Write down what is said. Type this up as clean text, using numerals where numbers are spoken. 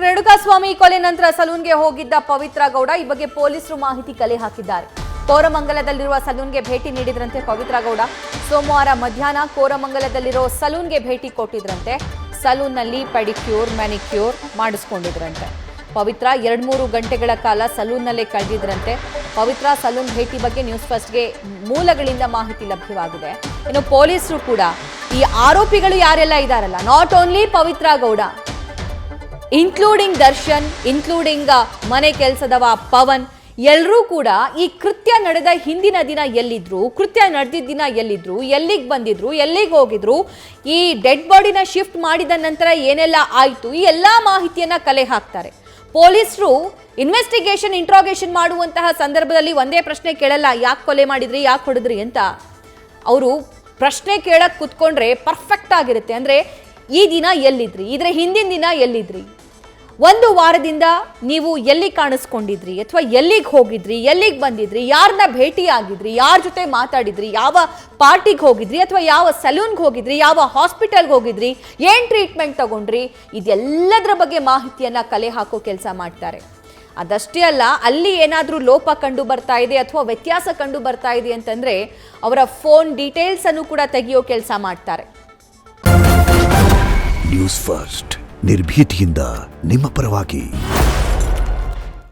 ರೇಣುಕಾಸ್ವಾಮಿ ಕೊಲೆ ನಂತರ ಸಲೂನ್ಗೆ ಹೋಗಿದ್ದ ಪವಿತ್ರ ಗೌಡ ಈ ಬಗ್ಗೆ ಪೊಲೀಸರು ಮಾಹಿತಿ ಕಲೆ ಹಾಕಿದ್ದಾರೆ. ಕೋರಮಂಗಲದಲ್ಲಿರುವ ಸಲೂನ್ಗೆ ಭೇಟಿ ನೀಡಿದ್ರಂತೆ ಪವಿತ್ರ ಗೌಡ. ಸೋಮವಾರ ಮಧ್ಯಾಹ್ನ ಕೋರಮಂಗಲದಲ್ಲಿರೋ ಸಲೂನ್ಗೆ ಭೇಟಿ ಕೊಟ್ಟಿದ್ರಂತೆ. ಸಲೂನ್ನಲ್ಲಿ ಪೆಡಿಕ್ಯೂರ್ ಮ್ಯಾನಿಕ್ಯೂರ್ ಮಾಡಿಸ್ಕೊಂಡಿದ್ರಂತೆ. ಪವಿತ್ರ 2-3 ಗಂಟೆಗಳ ಕಾಲ ಸಲೂನ್ನಲ್ಲೇ ಕಳೆದಿದ್ರಂತೆ. ಪವಿತ್ರ ಸಲೂನ್ ಭೇಟಿ ಬಗ್ಗೆ ನ್ಯೂಸ್ ಫಸ್ಟ್ಗೆ ಮೂಲಗಳಿಂದ ಮಾಹಿತಿ ಲಭ್ಯವಾಗಿದೆ. ಇನ್ನು ಪೊಲೀಸರು ಕೂಡ ಈ ಆರೋಪಿಗಳು ಯಾರೆಲ್ಲ ಇದ್ದಾರಲ್ಲ, not only Pavithra Gowda, including Darshan, including ಮನೆ ಕೆಲಸದವ ಪವನ್, ಎಲ್ಲರೂ ಕೂಡ ಈ ಕೃತ್ಯ ನಡೆದ ಹಿಂದಿನ ದಿನ ಎಲ್ಲಿದ್ರು, ಕೃತ್ಯ ನಡೆದಿದ್ದ ದಿನ ಎಲ್ಲಿದ್ರು, ಎಲ್ಲಿಗೆ ಬಂದಿದ್ರು, ಎಲ್ಲಿಗೆ ಹೋಗಿದ್ರು, ಈ ಡೆಡ್ ಬಾಡಿನ ಶಿಫ್ಟ್ ಮಾಡಿದ ನಂತರ ಏನೆಲ್ಲ ಆಯಿತು, ಈ ಎಲ್ಲ ಮಾಹಿತಿಯನ್ನ ಕಲೆ ಹಾಕ್ತಾರೆ. ಪೊಲೀಸರು ಇನ್ವೆಸ್ಟಿಗೇಷನ್ ಇಂಟ್ರಾಗೇಷನ್ ಮಾಡುವಂತಹ ಸಂದರ್ಭದಲ್ಲಿ ಒಂದೇ ಪ್ರಶ್ನೆ ಕೇಳಲ್ಲ, ಯಾಕೆ ಕೊಲೆ ಮಾಡಿದ್ರಿ, ಯಾಕೆ ಹೊಡೆದ್ರಿ ಅಂತ. ಅವರು ಪ್ರಶ್ನೆ ಕೇಳಕ್ಕೆ ಕುತ್ಕೊಂಡ್ರೆ ಪರ್ಫೆಕ್ಟ್ ಆಗಿರುತ್ತೆ. ಅಂದರೆ ಈ ದಿನ ಎಲ್ಲಿದ್ರಿ, ಇದರ ಹಿಂದಿನ ದಿನ ಎಲ್ಲಿದ್ರಿ, ಒಂದು ವಾರದಿಂದ ನೀವು ಎಲ್ಲಿ ಕಾಣಿಸ್ಕೊಂಡಿದ್ರಿ, ಅಥವಾ ಎಲ್ಲಿಗೆ ಹೋಗಿದ್ರಿ, ಎಲ್ಲಿಗೆ ಬಂದಿದ್ರಿ, ಯಾರನ್ನ ಭೇಟಿಯಾಗಿದ್ರಿ, ಯಾರ ಜೊತೆ ಮಾತಾಡಿದ್ರಿ, ಯಾವ ಪಾರ್ಟಿಗೆ ಹೋಗಿದ್ರಿ, ಅಥವಾ ಯಾವ ಸಲೂನ್ಗೆ ಹೋಗಿದ್ರಿ, ಯಾವ ಹಾಸ್ಪಿಟಲ್ಗೆ ಹೋಗಿದ್ರಿ, ಏನು ಟ್ರೀಟ್ಮೆಂಟ್ ತಗೊಂಡ್ರಿ, ಇದೆಲ್ಲದರ ಬಗ್ಗೆ ಮಾಹಿತಿಯನ್ನು ಕಲೆ ಹಾಕೋ ಕೆಲಸ ಮಾಡ್ತಾರೆ. ಅದಷ್ಟೇ ಅಲ್ಲ, ಅಲ್ಲಿ ಏನಾದರೂ ಲೋಪ ಕಂಡು ಬರ್ತಾ ಇದೆ ಅಥವಾ ವ್ಯತ್ಯಾಸ ಕಂಡು ಬರ್ತಾ ಇದೆ ಅಂತಂದರೆ ಅವರ ಫೋನ್ ಡೀಟೇಲ್ಸ್ ಅನ್ನು ಕೂಡ ತೆಗೆಯೋ ಕೆಲಸ ಮಾಡ್ತಾರೆ. ನ್ಯೂಸ್ ಫಸ್ಟ್ ನಿರ್ಭೀತಿಯಿಂದ ನಿಮ್ಮ ಪರವಾಗಿ.